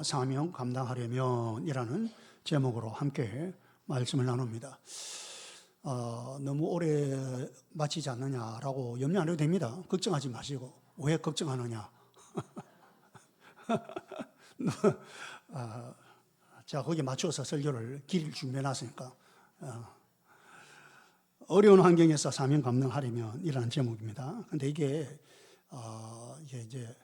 통해서 사명 감당하려면 이라는 제목으로 함께 말씀을 나눕니다. 너무 오래 마치지 않느냐라고 염려 안 해도 됩니다. 걱정하지 마시고. 왜 걱정하느냐? 제가 거기에 맞춰서 설교를 길을 준비해 놨으니까. 어려운 환경에서 사명 감당하려면 이라는 제목입니다. 근데 이게 이제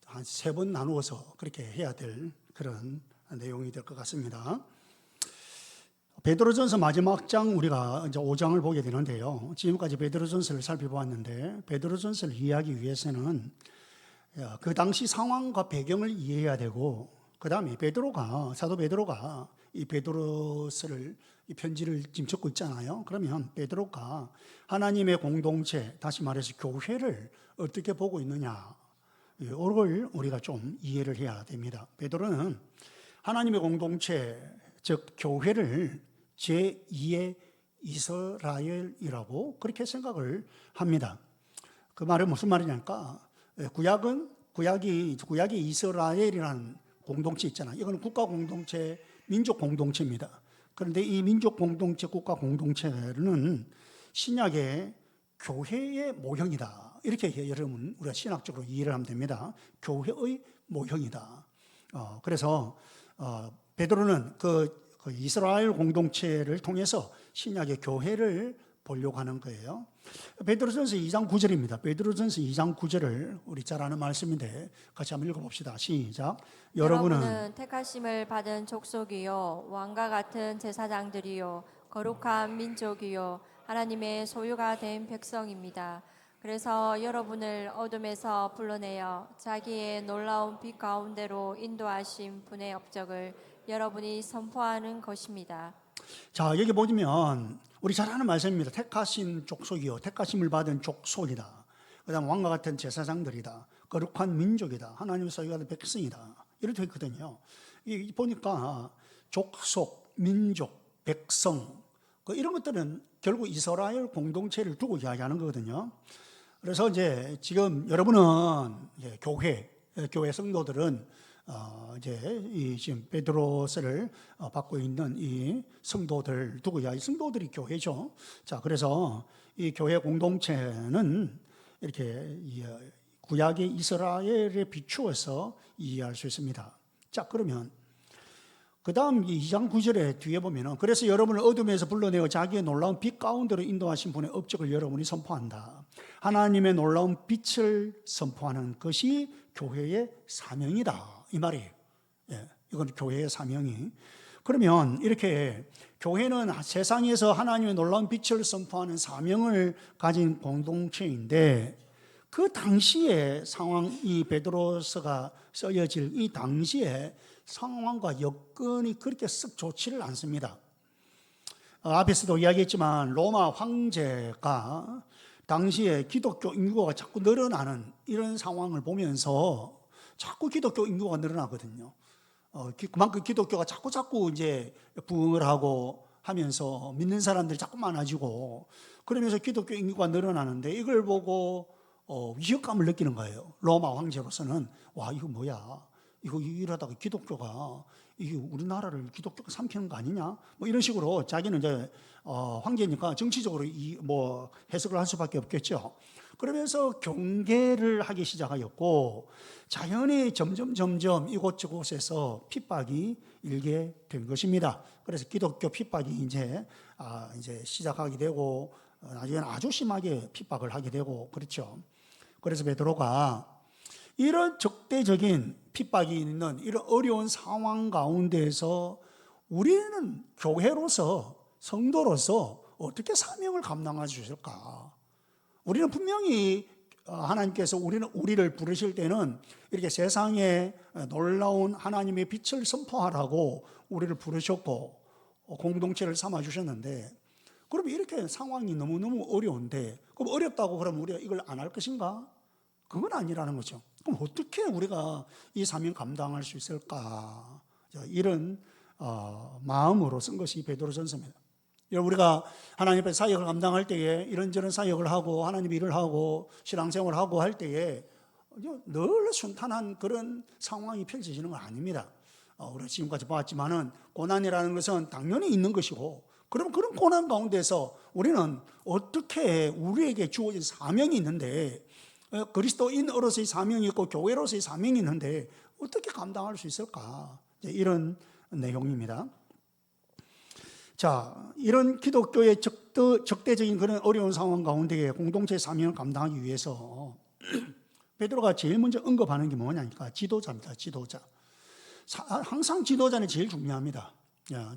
한 3번 나누어서 그렇게 해야 될 그런 내용이 될 것 같습니다. 베드로전서 마지막 장 우리가 이제 5장을 보게 되는데요. 지금까지 베드로전서를 살펴보았는데 베드로전서를 이해하기 위해서는 그 당시 상황과 배경을 이해해야 되고 그 다음에 사도 베드로가 이 베드로서를 이 편지를 지금 적고 있잖아요. 그러면 베드로가 하나님의 공동체, 다시 말해서 교회를 어떻게 보고 있느냐, 이걸 우리가 좀 이해를 해야 됩니다. 베드로는 하나님의 공동체, 즉 교회를 제2의 이스라엘이라고 그렇게 생각을 합니다. 그 말은 무슨 말이냐니까 구약이 이스라엘이라는 공동체 있잖아요. 이건 국가 공동체, 민족 공동체입니다. 그런데 이 민족 공동체, 국가 공동체는 신약의 교회의 모형이다. 이렇게 여러분 우리가 신학적으로 이해를 하면 됩니다. 교회의 모형이다. 그래서 베드로는 그 이스라엘 공동체를 통해서 신약의 교회를 보려고 하는 거예요. 베드로전서 2장 9절입니다. 베드로전서 2장 9절을 우리 잘 아는 말씀인데 같이 한번 읽어봅시다. 시작. 여러분은 택하심을 받은 족속이요 왕과 같은 제사장들이요 거룩한 민족이요 하나님의 소유가 된 백성입니다. 그래서 여러분을 어둠에서 불러내어 자기의 놀라운 빛 가운데로 인도하신 분의 업적을 여러분이 선포하는 것입니다. 자, 여기 보시면 우리 잘 아는 말씀입니다. 택하신 족속이요 택하심을 받은 족속이다. 그 다음 왕과 같은 제사장들이다. 거룩한 민족이다. 하나님의 소유가 된 백성이다. 이렇게 있거든요. 보니까 족속, 민족, 백성 이런 것들은 결국 이스라엘 공동체를 두고 이야기하는 거거든요. 그래서 이제 지금 여러분은 교회 성도들은 이제 지금 베드로서를 받고 있는 이 성도들 두고 이야기, 성도들이 교회죠. 자, 그래서 이 교회 공동체는 이렇게 구약의 이스라엘에 비추어서 이해할 수 있습니다. 자, 그러면 그 다음 2장 9절에 뒤에 보면은 그래서 여러분을 어둠에서 불러내어 자기의 놀라운 빛 가운데로 인도하신 분의 업적을 여러분이 선포한다. 하나님의 놀라운 빛을 선포하는 것이 교회의 사명이다. 이 말이에요. 이건 교회의 사명이. 그러면 이렇게 교회는 세상에서 하나님의 놀라운 빛을 선포하는 사명을 가진 공동체인데 그 당시의 상황, 이 베드로서가 쓰여질 이 당시에 상황과 여건이 그렇게 썩 좋지를 않습니다. 앞에서도 이야기했지만 로마 황제가 당시에 기독교 인구가 자꾸 늘어나는 이런 상황을 보면서 자꾸 기독교 인구가 늘어나거든요. 그만큼 기독교가 자꾸 이제 부흥을 하고 하면서 믿는 사람들이 자꾸 많아지고 그러면서 기독교 인구가 늘어나는데 이걸 보고 위협감을 느끼는 거예요. 로마 황제로서는 와, 이거 뭐야? 이거 이러다가 기독교가 이게 우리나라를 기독교가 삼키는 거 아니냐? 뭐 이런 식으로 자기는 이제 황제니까 정치적으로 뭐 해석을 할 수밖에 없겠죠. 그러면서 경계를 하기 시작하였고 자연히 점점 이곳저곳에서 핍박이 일게 된 것입니다. 그래서 기독교 핍박이 이제 시작하게 되고 나중에는 아주 심하게 핍박을 하게 되고 그렇죠. 그래서 베드로가 이런 적대적인 핍박이 있는 이런 어려운 상황 가운데에서 우리는 교회로서 성도로서 어떻게 사명을 감당할 수 있을까? 우리는 분명히 하나님께서 우리를 부르실 때는 이렇게 세상에 놀라운 하나님의 빛을 선포하라고 우리를 부르셨고 공동체를 삼아 주셨는데 그럼 이렇게 상황이 너무너무 어려운데 그럼 어렵다고 그러면 우리가 이걸 안 할 것인가? 그건 아니라는 거죠. 그럼 어떻게 우리가 이 사명 감당할 수 있을까? 이런 마음으로 쓴 것이 베드로전서입니다. 우리가 하나님 앞에 사역을 감당할 때에 이런저런 사역을 하고 하나님 일을 하고 신앙생활을 하고 할 때에 늘 순탄한 그런 상황이 펼쳐지는 건 아닙니다. 우리가 지금까지 보았지만은 고난이라는 것은 당연히 있는 것이고, 그럼 그런 고난 가운데서 우리는 어떻게 우리에게 주어진 사명이 있는데, 그리스도인으로서의 사명이 있고 교회로서의 사명이 있는데 어떻게 감당할 수 있을까? 이런 내용입니다. 자, 이런 기독교의 적대적인 그런 어려운 상황 가운데 공동체 사명을 감당하기 위해서 베드로가 제일 먼저 언급하는 게 뭐냐니까 지도자입니다. 지도자. 항상 지도자는 제일 중요합니다.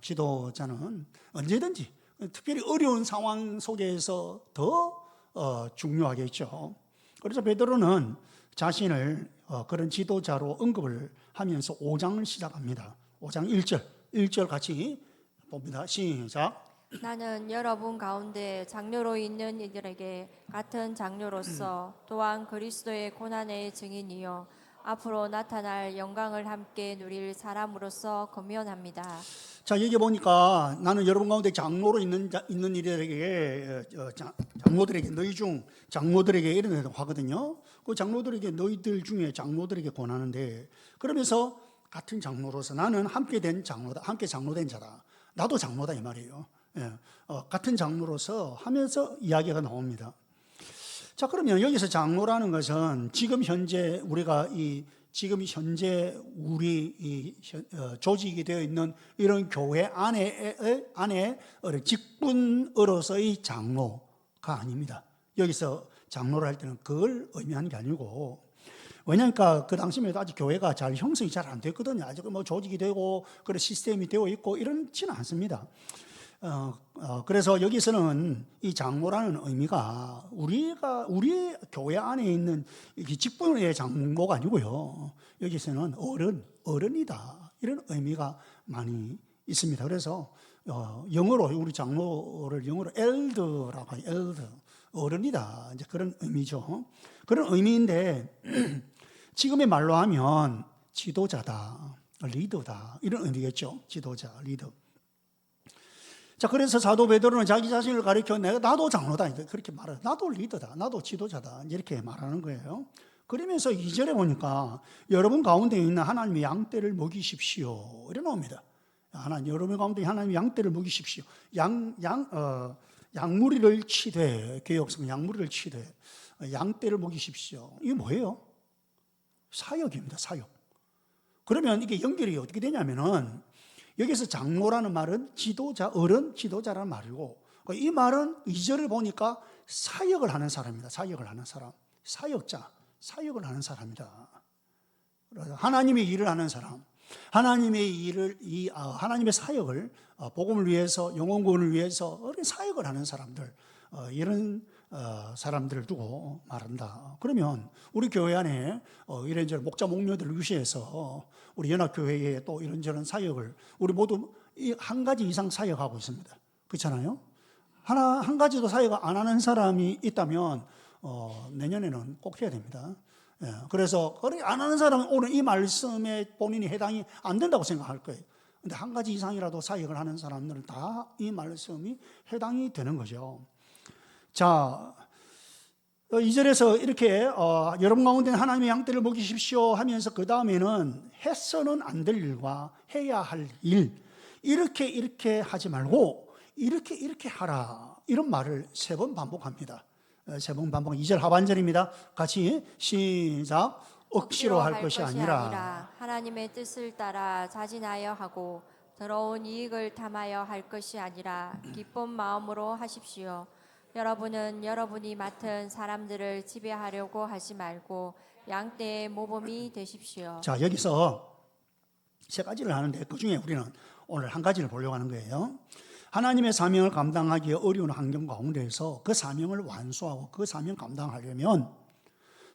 지도자는 언제든지 특별히 어려운 상황 속에서 더 중요하겠죠. 그래서 베드로는 자신을 그런 지도자로 언급을 하면서 5장을 시작합니다. 5장 1절 같이 봅니다. 시작. 나는 여러분 가운데 장로로 있는 이들에게 같은 장로로서 또한 그리스도의 고난의 증인이요 앞으로 나타날 영광을 함께 누릴 사람으로서 권면합니다. 자, 여기 보니까 나는 여러분 가운데 장로로 있는 이들에게 장로들에게 너희 중 장로들에게 이런 데도 하거든요. 그 장로들에게 너희들 중에 장로들에게 권하는데, 그러면서 같은 장로로서 나는 함께 된 장로다, 함께 장로된 자다, 나도 장로다 이 말이에요. 같은 장로로서 하면서 이야기가 나옵니다. 자, 그러면 여기서 장로라는 것은 지금 현재 우리가 지금 현재 우리 조직이 되어 있는 이런 교회 안에 직분으로서의 장로가 아닙니다. 여기서 장로를 할 때는 그걸 의미하는 게 아니고, 왜냐니까 그 당시에 아직 교회가 잘 형성이 잘 안 됐거든요. 아직 뭐 조직이 되고 그런 시스템이 되어 있고 이렇지는 않습니다. 그래서 여기서는 이 장로라는 의미가 우리 교회 안에 있는 직분의 장로가 아니고요. 여기서는 어른이다, 이런 의미가 많이 있습니다. 그래서 영어로 우리 장로를 영어로 elder라고 해요. elder, 어른이다, 이제 그런 의미죠. 그런 의미인데 지금의 말로 하면 지도자다, 리더다, 이런 의미겠죠. 지도자, 리더. 자, 그래서 사도 베드로는 자기 자신을 가리켜 나도 장로다, 그렇게 말해요. 나도 리더다, 나도 지도자다, 이렇게 말하는 거예요. 그러면서 2절에 보니까 여러분 가운데 있는 하나님의 양떼를 먹이십시오, 이래 나옵니다. 여러분 가운데 하나님의 양떼를 먹이십시오. 양무리를 치되, 개혁성 양무리를 치되 양떼를 먹이십시오. 이게 뭐예요? 사역입니다. 사역. 그러면 이게 연결이 어떻게 되냐면은, 여기서 장로라는 말은 지도자, 어른, 지도자라는 말이고, 이 말은 2절을 보니까 사역을 하는 사람입니다. 사역을 하는 사람, 사역자, 사역을 하는 사람이다. 하나님의 일을 하는 사람, 하나님의 사역을, 복음을 위해서, 영혼 구원을 위해서 사역을 하는 사람들, 이런 사람들을 두고 말한다. 그러면 우리 교회 안에 이런저런 목자 목녀들을 위시해서 우리 연합교회에 또 이런저런 사역을 우리 모두 한 가지 이상 사역하고 있습니다. 그렇잖아요? 한 가지도 사역 안 하는 사람이 있다면 내년에는 꼭 해야 됩니다. 그래서 안 하는 사람은 오늘 이 말씀에 본인이 해당이 안 된다고 생각할 거예요. 근데 한 가지 이상이라도 사역을 하는 사람들은 다 이 말씀이 해당이 되는 거죠. 자, 2절에서 이렇게 여러분 가운데 하나님의 양떼를 먹이십시오 하면서 그 다음에는 해서는 안 될 일과 해야 할 일, 이렇게 하지 말고 이렇게 하라, 이런 말을 3번 반복합니다. 3번 반복. 2절 하반절입니다. 같이 시작. 억지로 할 것이 아니라 하나님의 뜻을 따라 자진하여 하고 더러운 이익을 탐하여 할 것이 아니라 기쁜 마음으로 하십시오. 여러분은 여러분이 맡은 사람들을 지배하려고 하지 말고 양떼의 모범이 되십시오. 자, 여기서 3가지를 하는데 그중에 우리는 오늘 한 가지를 보려고 하는 거예요. 하나님의 사명을 감당하기 어려운 환경 가운데에서 그 사명을 완수하고 그 사명 감당하려면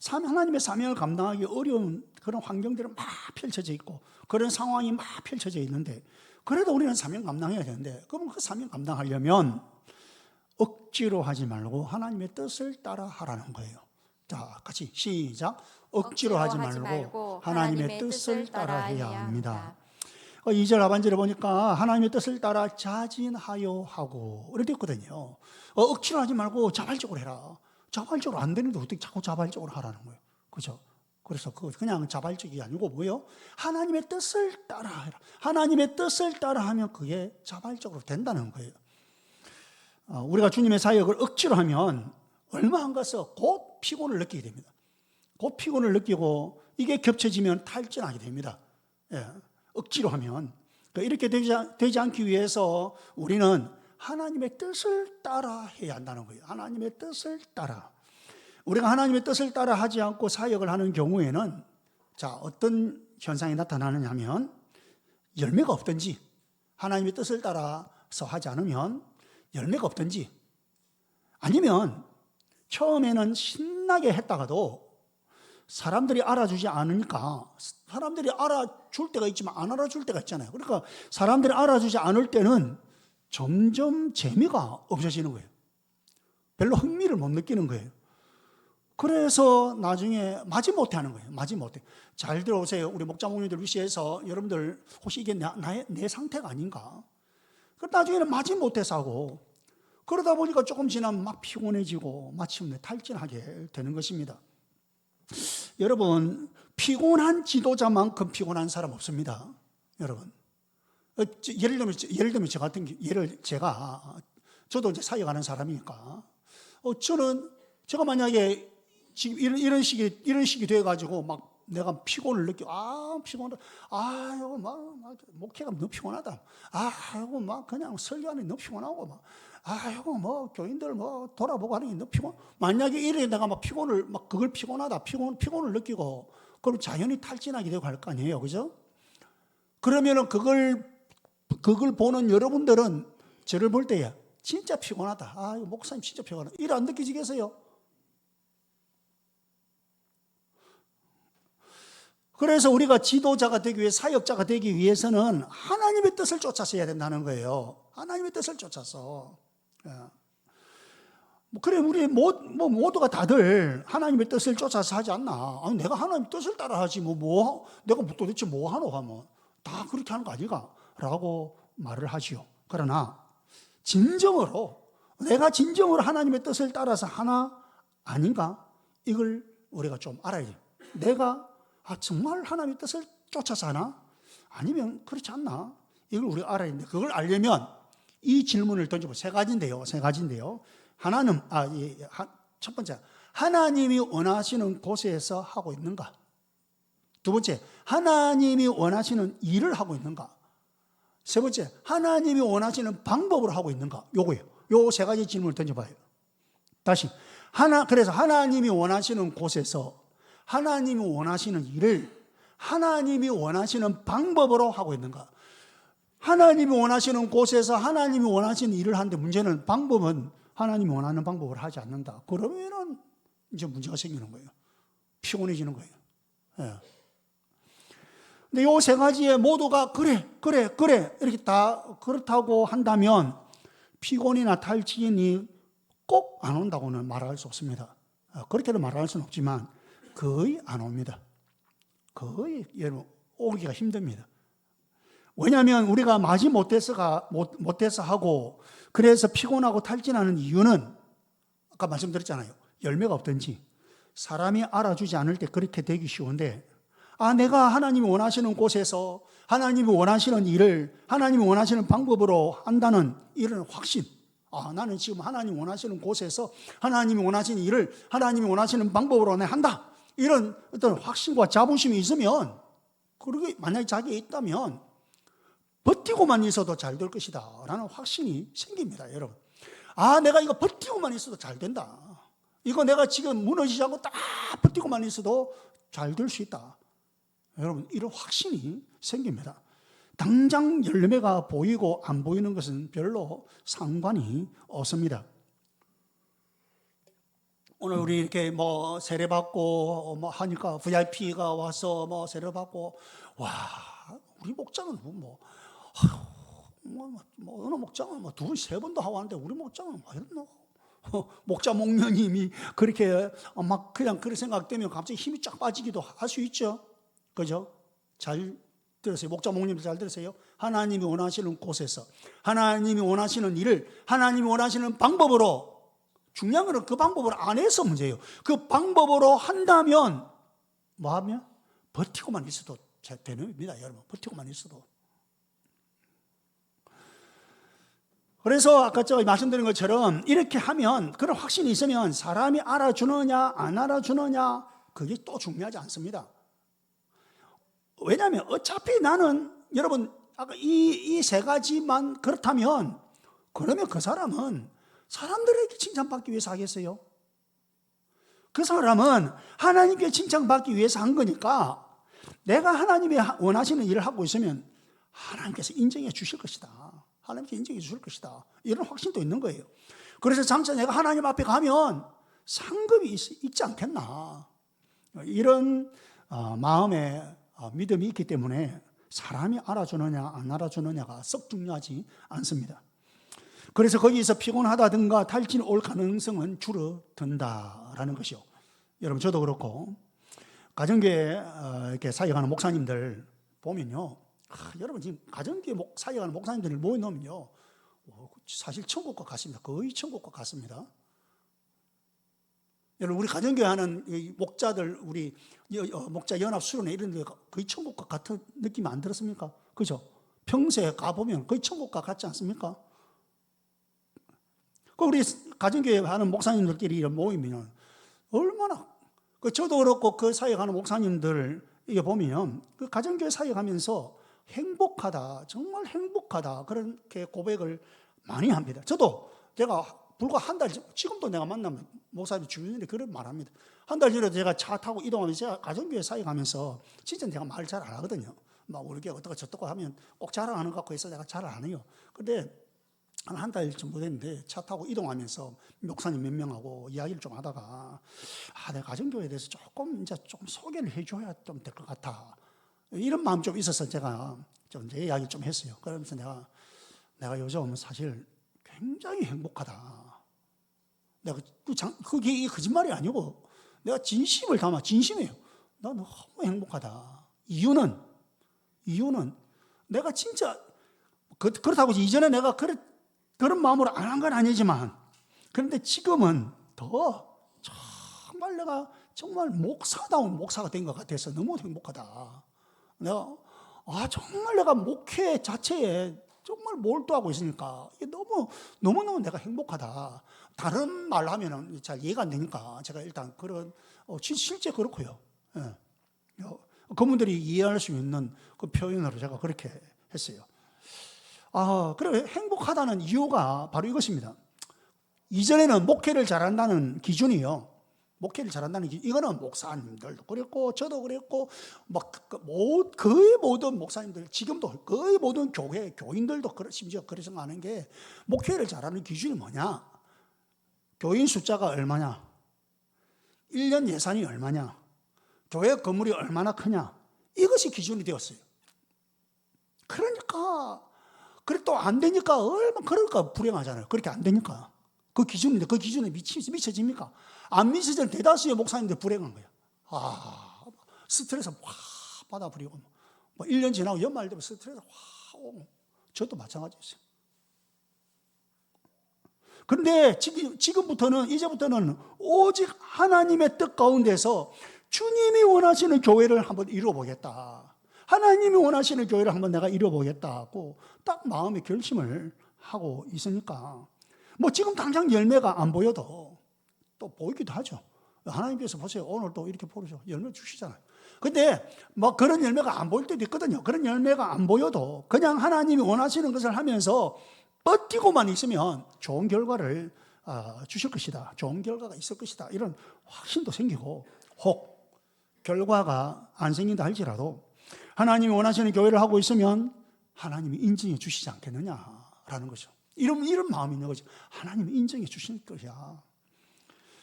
하나님의 사명을 감당하기 어려운 그런 환경들은 막 펼쳐져 있고 그런 상황이 막 펼쳐져 있는데, 그래도 우리는 사명 감당해야 되는데, 그럼 그 사명 감당하려면 억지로 하지 말고 하나님의 뜻을 따라 하라는 거예요. 자, 같이 시작. 억지로 하지 말고 하나님의 뜻을 따라 해야 합니다. 2절 하반절에 보니까 하나님의 뜻을 따라 자진하여 하고 이렇게 됐거든요. 억지로 하지 말고 자발적으로 해라. 자발적으로 안 되는데 어떻게 자꾸 자발적으로 하라는 거예요. 그죠? 그래서 그냥 자발적이 아니고 뭐요? 하나님의 뜻을 따라해라. 하나님의 뜻을 따라하면 그게 자발적으로 된다는 거예요. 우리가 주님의 사역을 억지로 하면 얼마 안 가서 곧 피곤을 느끼게 됩니다. 곧 피곤을 느끼고 이게 겹쳐지면 탈진하게 됩니다. 예, 억지로 하면. 이렇게 되지 않기 위해서 우리는 하나님의 뜻을 따라 해야 한다는 거예요. 하나님의 뜻을 따라. 우리가 하나님의 뜻을 따라 하지 않고 사역을 하는 경우에는 어떤 현상이 나타나느냐 하면 열매가 없든지, 하나님의 뜻을 따라서 하지 않으면 열매가 없든지, 아니면 처음에는 신나게 했다가도 사람들이 알아주지 않으니까, 사람들이 알아줄 때가 있지만 안 알아줄 때가 있잖아요. 그러니까 사람들이 알아주지 않을 때는 점점 재미가 없어지는 거예요. 별로 흥미를 못 느끼는 거예요. 그래서 나중에 마지못해 하는 거예요. 마지못해. 잘 들어오세요. 우리 목자 목님들 위시해서 여러분들 혹시 이게 내 상태가 아닌가? 나중에는 마지못해서 하고, 그러다 보니까 조금 지나면 막 피곤해지고 마침내 탈진하게 되는 것입니다. 여러분, 피곤한 지도자만큼 피곤한 사람 없습니다. 여러분, 예를 들면 저 같은 저도 이제 사역하는 사람이니까, 제가 만약에 지금 이런 식이 돼가지고 막 내가 피곤을 피곤하다. 이거 막 목회가 너무 피곤하다. 이거 막 그냥 설교하는 너무 피곤하고 이거 뭐 교인들 돌아보고 하는 게 너무 피곤. 만약에 이래 내가 막 그걸 피곤을 느끼고, 그럼 자연히 탈진하게 되고 할 거 아니에요, 그죠? 그러면은 그걸 보는 여러분들은 저를 볼 때야 진짜 피곤하다. 이거 목사님 진짜 피곤하다. 이래 안 느끼시겠어요? 그래서 우리가 지도자가 되기 위해, 사역자가 되기 위해서는 하나님의 뜻을 쫓아서 해야 된다는 거예요. 하나님의 뜻을 쫓아서. 그래, 우리 모두가 다들 하나님의 뜻을 쫓아서 하지 않나? 내가 하나님의 뜻을 따라 하지, 내가 도대체 뭐 하노 하면 다 그렇게 하는 거 아니가? 라고 말을 하지요. 그러나 내가 진정으로 하나님의 뜻을 따라서 하나 아닌가? 이걸 우리가 좀 알아야 돼요. 내가 정말 하나님의 뜻을 쫓아서 하나? 아니면 그렇지 않나? 이걸 우리가 알아야 되는데, 그걸 알려면 이 질문을 던져보세요. 세 가지인데요. 하나는, 첫 번째, 하나님이 원하시는 곳에서 하고 있는가? 두 번째, 하나님이 원하시는 일을 하고 있는가? 세 번째, 하나님이 원하시는 방법으로 하고 있는가? 요거예요. 요 세 가지 질문을 던져봐요. 다시. 그래서 하나님이 원하시는 곳에서 하나님이 원하시는 일을 하나님이 원하시는 방법으로 하고 있는가? 하나님이 원하시는 곳에서 하나님이 원하시는 일을 하는데, 문제는 방법은 하나님이 원하는 방법을 하지 않는다. 그러면은 이제 문제가 생기는 거예요. 피곤해지는 거예요. 예. 근데 요 세 가지에 모두가 그래 이렇게 다 그렇다고 한다면 피곤이나 탈진이 꼭 안 온다고는 말할 수 없습니다. 그렇게도 말할 수는 없지만 거의 안 옵니다. 거의 여러분 오기가 힘듭니다. 왜냐하면 우리가 못해서 하고, 그래서 피곤하고 탈진하는 이유는 아까 말씀드렸잖아요. 열매가 없든지, 사람이 알아주지 않을 때 그렇게 되기 쉬운데, 내가 하나님이 원하시는 곳에서 하나님이 원하시는 일을 하나님이 원하시는 방법으로 한다는 이런 확신, 나는 지금 하나님이 원하시는 곳에서 하나님이 원하시는 일을 하나님이 원하시는 방법으로 내가 한다, 이런 어떤 확신과 자부심이 있으면, 그러게 만약에 자기에 있다면 버티고만 있어도 잘 될 것이다 라는 확신이 생깁니다. 여러분, 내가 이거 버티고만 있어도 잘 된다, 이거 내가 지금 무너지지 않고 딱 버티고만 있어도 잘 될 수 있다, 여러분 이런 확신이 생깁니다. 당장 열매가 보이고 안 보이는 것은 별로 상관이 없습니다. 오늘 우리 이렇게 세례받고 하니까 VIP가 와서 세례받고, 우리 목장은 어느 목장은 두, 세 번도 하고 하는데 우리 목장은 이랬노? 목자 목녀님이 그렇게 그냥 그런 생각 때문에 갑자기 힘이 쫙 빠지기도 할 수 있죠. 그죠? 잘 들으세요. 목자 목님들 잘 들으세요. 하나님이 원하시는 곳에서 하나님이 원하시는 일을 하나님이 원하시는 방법으로, 중요한 것은 그 방법을 안 해서 문제예요. 그 방법으로 한다면 뭐하면? 버티고만 있어도 되는 겁니다, 여러분. 버티고만 있어도. 그래서 아까 제가 말씀드린 것처럼 이렇게 하면, 그런 확신이 있으면 사람이 알아주느냐 안 알아주느냐 그게 또 중요하지 않습니다. 왜냐하면 어차피 나는, 여러분 아까 이 세 가지만 그렇다면, 그러면 그 사람은 사람들에게 칭찬받기 위해서 하겠어요? 그 사람은 하나님께 칭찬받기 위해서 한 거니까, 내가 하나님이 원하시는 일을 하고 있으면 하나님께서 인정해 주실 것이다. 하나님께 인정해 주실 것이다. 이런 확신도 있는 거예요. 그래서 장차 내가 하나님 앞에 가면 상급이 있지 않겠나. 이런 마음의 믿음이 있기 때문에 사람이 알아주느냐 안 알아주느냐가 썩 중요하지 않습니다. 그래서 거기서 피곤하다든가 탈진이 올 가능성은 줄어든다라는 것이요. 여러분 저도 그렇고 가정교회 이렇게 사역하는 목사님들 보면요, 여러분 지금 가정교회 사역하는 목사님들을 모여놓으면요, 사실 천국과 같습니다. 거의 천국과 같습니다. 여러분 우리 가정교회 하는 목자들, 우리 목자 연합 수련회 이런 데 거의 천국과 같은 느낌 안 들었습니까? 그죠? 평소에 가보면 거의 천국과 같지 않습니까? 우리 가정교회 하는 목사님들끼리 모이면 얼마나, 저도 그렇고 그 사역하는 목사님들 이게 보면 그 가정교회 사역하면서 행복하다, 정말 행복하다, 그렇게 고백을 많이 합니다. 저도 제가 불과 한 달, 지금도 내가 만나면 목사님 주변에 그런 말 합니다. 한 달 전에 제가 차 타고 이동하면서, 제가 가정교회 사역하면서 진짜 내가 말 잘 안 하거든요. 막 우리 교회 어떻고 저떻고 하면 꼭 자랑하는 것 같고 해서 내가 잘 안 해요. 근데 한 달 정도 됐는데 차 타고 이동하면서 목사님 몇 명하고 이야기를 좀 하다가, 내가 가정교회에 대해서 조금 이제 좀 소개를 해줘야 좀 될 것 같아, 이런 마음 좀 있어서 제가 좀 이제 이야기 좀 했어요. 그러면서 내가 요즘 사실 굉장히 행복하다. 내가 그게 거짓말이 아니고 내가 진심을 담아, 진심이에요. 나 너무 행복하다. 이유는 내가 진짜 그렇다고 이전에 내가 그런 마음으로 안 한 건 아니지만, 그런데 지금은 더 정말 내가 정말 목사다운 목사가 된 것 같아서 너무 행복하다. 내가 정말 내가 목회 자체에 정말 몰두하고 있으니까 이게 너무너무 내가 행복하다. 다른 말로 하면은 잘 이해가 안 되니까 제가 일단 그런 실제 그렇고요. 예. 그분들이 이해할 수 있는 그 표현으로 제가 그렇게 했어요. 그래 행복하다는 이유가 바로 이것입니다. 이전에는 목회를 잘한다는 기준이요. 목회를 잘한다는 기준, 이거는 목사님들도 그랬고 저도 그랬고 거의 모든 목사님들, 지금도 거의 모든 교인들도 심지어 그래서 하는 게, 목회를 잘하는 기준이 뭐냐? 교인 숫자가 얼마냐? 1년 예산이 얼마냐? 교회 건물이 얼마나 크냐? 이것이 기준이 되었어요. 그러니까 그래 또 안 되니까 그러니까 불행하잖아요. 그렇게 안 되니까. 그 기준인데 그 기준에 미쳐집니까? 안 미쳐지는 대다수의 목사님들 불행한 거예요. 스트레스 확 받아버리고, 1년 지나고 연말 되면 스트레스 확 오고, 저도 마찬가지였어요. 그런데 이제부터는 오직 하나님의 뜻 가운데서 주님이 원하시는 교회를 한번 이루어보겠다. 하나님이 원하시는 교회를 한번 내가 이루어보겠다고 딱 마음의 결심을 하고 있으니까, 지금 당장 열매가 안 보여도 또 보이기도 하죠. 하나님께서 보세요. 오늘 또 이렇게 보죠. 열매 주시잖아요. 근데 그런 열매가 안 보일 때도 있거든요. 그런 열매가 안 보여도 그냥 하나님이 원하시는 것을 하면서 버티고만 있으면 좋은 결과를 주실 것이다. 좋은 결과가 있을 것이다. 이런 확신도 생기고, 혹 결과가 안 생긴다 할지라도 하나님이 원하시는 교회를 하고 있으면 하나님이 인정해 주시지 않겠느냐라는 거죠. 이런 마음이 있는 거죠. 하나님이 인정해 주실 것이야.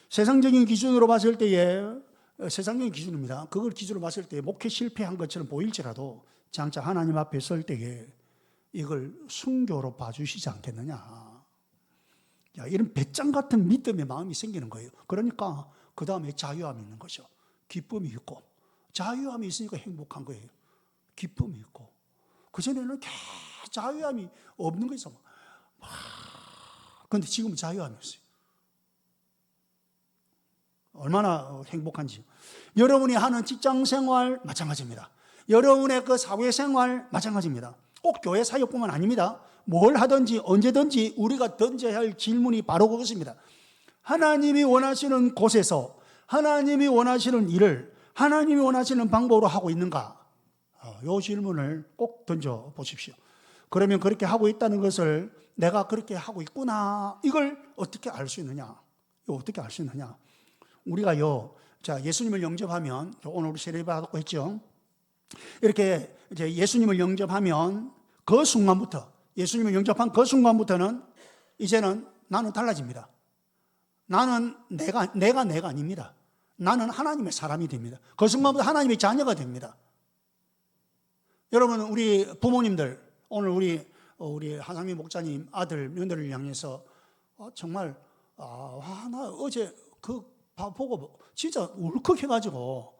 세상적인 기준으로 봤을 때에, 세상적인 기준입니다. 그걸 기준으로 봤을 때 목회 실패한 것처럼 보일지라도 장차 하나님 앞에 설 때에 이걸 순교로 봐주시지 않겠느냐. 이런 배짱 같은 믿음의 마음이 생기는 거예요. 그러니까 그 다음에 자유함이 있는 거죠. 기쁨이 있고, 자유함이 있으니까 행복한 거예요. 기쁨이 있고. 그전에는 자유함이 없는 거죠. 그런데 지금은 자유함이 있어요. 얼마나 행복한지. 여러분이 하는 직장 생활 마찬가지입니다. 여러분의 그 사회 생활 마찬가지입니다. 꼭 교회 사역뿐만 아닙니다. 뭘 하든지 언제든지 우리가 던져야 할 질문이 바로 그것입니다. 하나님이 원하시는 곳에서 하나님이 원하시는 일을 하나님이 원하시는 방법으로 하고 있는가? 이 질문을 꼭 던져 보십시오. 그러면 그렇게 하고 있다는 것을 내가 그렇게 하고 있구나, 이걸 어떻게 알 수 있느냐? 이거 어떻게 알 수 있느냐? 우리가요, 자, 예수님을 영접하면, 오늘 우리 세례 받고 했죠. 이렇게 이제 예수님을 영접하면 그 순간부터, 예수님을 영접한 그 순간부터는 이제는 나는 달라집니다. 나는 내가 아닙니다. 나는 하나님의 사람이 됩니다. 그 순간부터 하나님의 자녀가 됩니다. 여러분, 우리 부모님들, 오늘 우리 한상민 목사님 아들, 며느리를 향해서 정말 나 어제 그 보고 진짜 울컥해가지고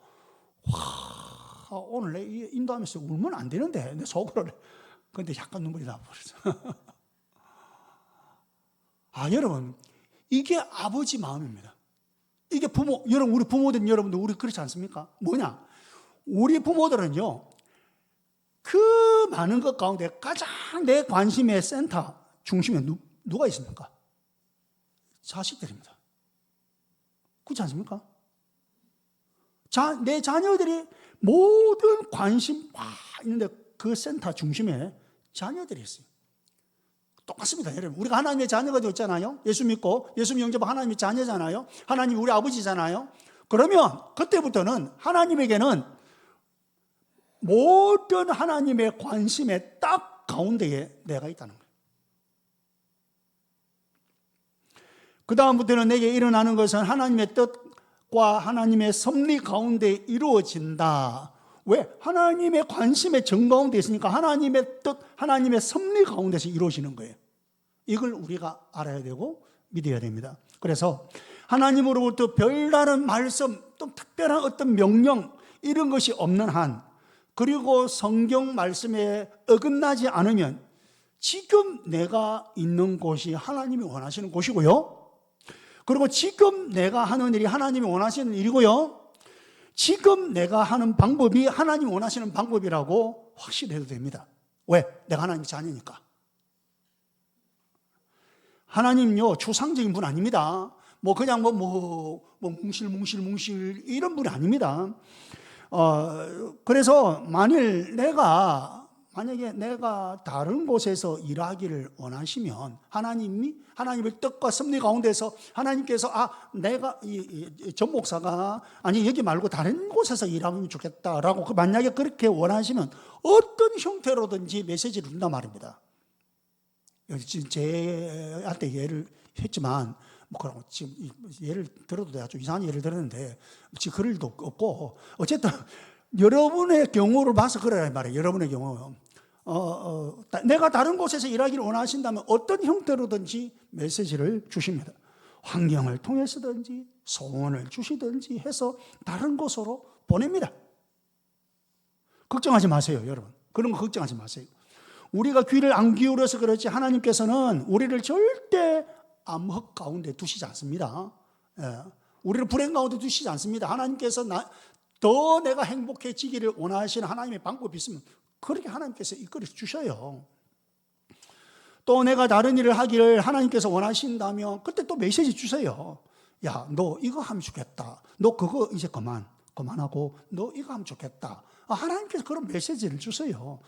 오늘 내 인도하면서 울면 안 되는데 내 속으로 근데 약간 눈물이 나버렸어. 여러분, 이게 아버지 마음입니다. 이게 부모, 여러분, 우리 부모들 여러분들 우리 그렇지 않습니까? 뭐냐? 우리 부모들은요, 그 많은 것 가운데 가장 내 관심의 센터 중심에 누가 있습니까? 자식들입니다. 그렇지 않습니까? 내 자녀들이 모든 관심 있는데 그 센터 중심에 자녀들이 있어요. 똑같습니다, 여러분. 우리가 하나님의 자녀가 되었잖아요. 예수 믿고 예수 영접한 하나님의 자녀잖아요. 하나님이 우리 아버지잖아요. 그러면 그때부터는 하나님에게는 모든 하나님의 관심의 딱 가운데에 내가 있다는 거예요. 그 다음부터는 내게 일어나는 것은 하나님의 뜻과 하나님의 섭리 가운데 이루어진다. 왜? 하나님의 관심의 정 가운데 있으니까 하나님의 뜻, 하나님의 섭리 가운데서 이루어지는 거예요. 이걸 우리가 알아야 되고 믿어야 됩니다. 그래서 하나님으로부터 별다른 말씀, 또 특별한 어떤 명령 이런 것이 없는 한, 그리고 성경 말씀에 어긋나지 않으면 지금 내가 있는 곳이 하나님이 원하시는 곳이고요. 그리고 지금 내가 하는 일이 하나님이 원하시는 일이고요. 지금 내가 하는 방법이 하나님이 원하시는 방법이라고 확실해도 됩니다. 왜? 내가 하나님의 자녀니까. 하나님요, 추상적인 분 아닙니다. 그냥 뭉실뭉실 이런 분이 아닙니다. 그래서 만약에 내가 다른 곳에서 일하기를 원하시면 하나님의 뜻과 섭리 가운데서 하나님께서 내가 전 목사가 여기 말고 다른 곳에서 일하면 좋겠다라고 만약에 그렇게 원하시면 어떤 형태로든지 메시지를 준단 말입니다. 지금 제한테 예를 했지만 그럼 지금 예를 들어도 내가 좀 이상한 예를 들었는데 지금 그럴 일도 없고 어쨌든 여러분의 경우를 봐서 그러란 말이에요. 여러분의 경우 내가 다른 곳에서 일하기를 원하신다면 어떤 형태로든지 메시지를 주십니다. 환경을 통해서든지 소원을 주시든지 해서 다른 곳으로 보냅니다. 걱정하지 마세요, 여러분. 그런 거 걱정하지 마세요. 우리가 귀를 안 기울여서 그렇지 하나님께서는 우리를 절대 암흑 가운데 두시지 않습니다. 우리를 불행 가운데 두시지 않습니다. 하나님께서 더 내가 행복해지기를 원하시는 하나님의 방법이 있으면 그렇게 하나님께서 이끌어 주셔요. 또 내가 다른 일을 하기를 하나님께서 원하신다면 그때 또 메시지 주세요. 야, 너 이거 하면 좋겠다. 너 그거 이제 그만하고 너 이거 하면 좋겠다. 하나님께서 그런 메시지를 주세요.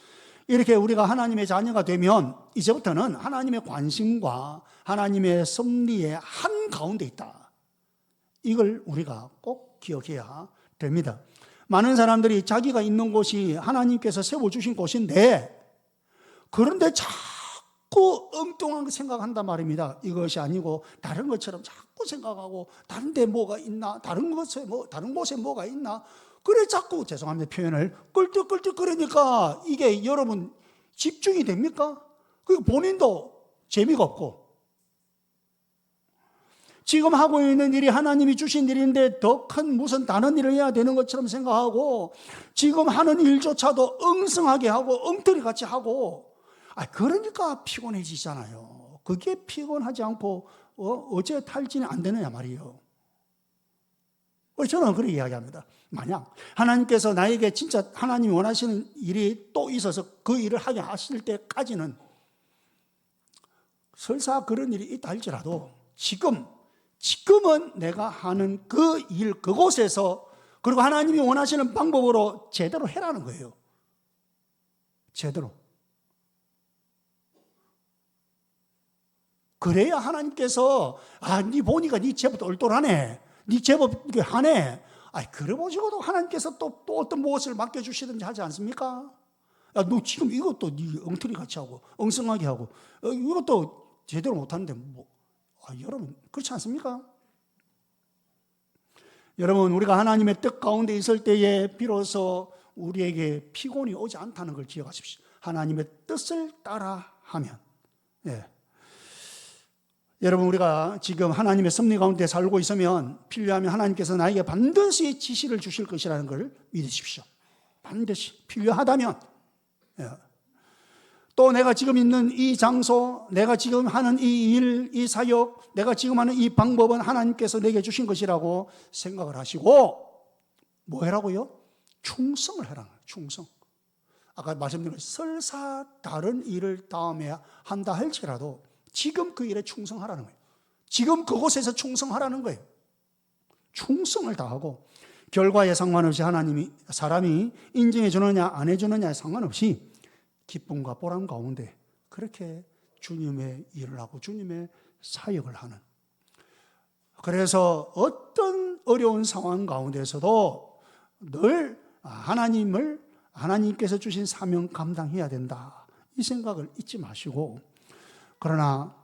이렇게 우리가 하나님의 자녀가 되면 이제부터는 하나님의 관심과 하나님의 섭리의 한가운데 있다. 이걸 우리가 꼭 기억해야 됩니다. 많은 사람들이 자기가 있는 곳이 하나님께서 세워주신 곳인데 그런데 자꾸 엉뚱한 생각한단 말입니다. 이것이 아니고 다른 것처럼 자꾸 생각하고 다른 데 뭐가 있나, 다른 곳에 뭐가 있나, 그래 자꾸 죄송합니다 표현을 끌적끌적거리니까 이게 여러분 집중이 됩니까? 그리고 본인도 재미가 없고 지금 하고 있는 일이 하나님이 주신 일인데 더 큰 무슨 다른 일을 해야 되는 것처럼 생각하고 지금 하는 일조차도 엉성하게 하고 엉터리 같이 하고 그러니까 피곤해지잖아요. 그게 피곤하지 않고 어째 탈진이 안 되느냐 말이에요. 저는 그렇게 이야기합니다. 만약 하나님께서 나에게 진짜 하나님이 원하시는 일이 또 있어서 그 일을 하게 하실 때까지는 설사 그런 일이 있다 할지라도 지금은 내가 하는 그 일, 그곳에서 그리고 하나님이 원하시는 방법으로 제대로 해라는 거예요. 제대로. 그래야 하나님께서 네 보니까 네 제법 똘똘하네. 네 제법 하네. 그래 보시고도 하나님께서 또 어떤 무엇을 맡겨주시든지 하지 않습니까? 너 지금 이것도 네 엉터리 같이 하고 엉성하게 하고 이것도 제대로 못하는데 여러분 그렇지 않습니까? 여러분 우리가 하나님의 뜻 가운데 있을 때에 비로소 우리에게 피곤이 오지 않다는 걸 기억하십시오. 하나님의 뜻을 따라하면. 여러분 우리가 지금 하나님의 섭리 가운데 살고 있으면 필요하면 하나님께서 나에게 반드시 지시를 주실 것이라는 걸 믿으십시오. 반드시 필요하다면. 또 내가 지금 있는 이 장소, 내가 지금 하는 이 일, 이 사역, 내가 지금 하는 이 방법은 하나님께서 내게 주신 것이라고 생각을 하시고 뭐 해라고요? 충성을 해라. 충성. 아까 말씀드린 것 설사 다른 일을 다음에 한다 할지라도 지금 그 일에 충성하라는 거예요. 지금 그곳에서 충성하라는 거예요. 충성을 다하고 결과에 상관없이 사람이 인정해 주느냐 안 해주느냐에 상관없이 기쁨과 보람 가운데 그렇게 주님의 일을 하고 주님의 사역을 하는. 그래서 어떤 어려운 상황 가운데서도 늘 하나님께서 주신 사명 감당해야 된다. 이 생각을 잊지 마시고 그러나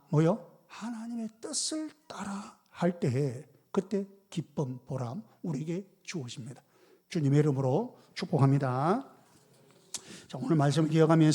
하나님의 뜻을 따라 할 때에 그때 기쁨, 보람 우리에게 주어집니다. 주님의 이름으로 축복합니다. 자, 오늘 말씀을 기억하면서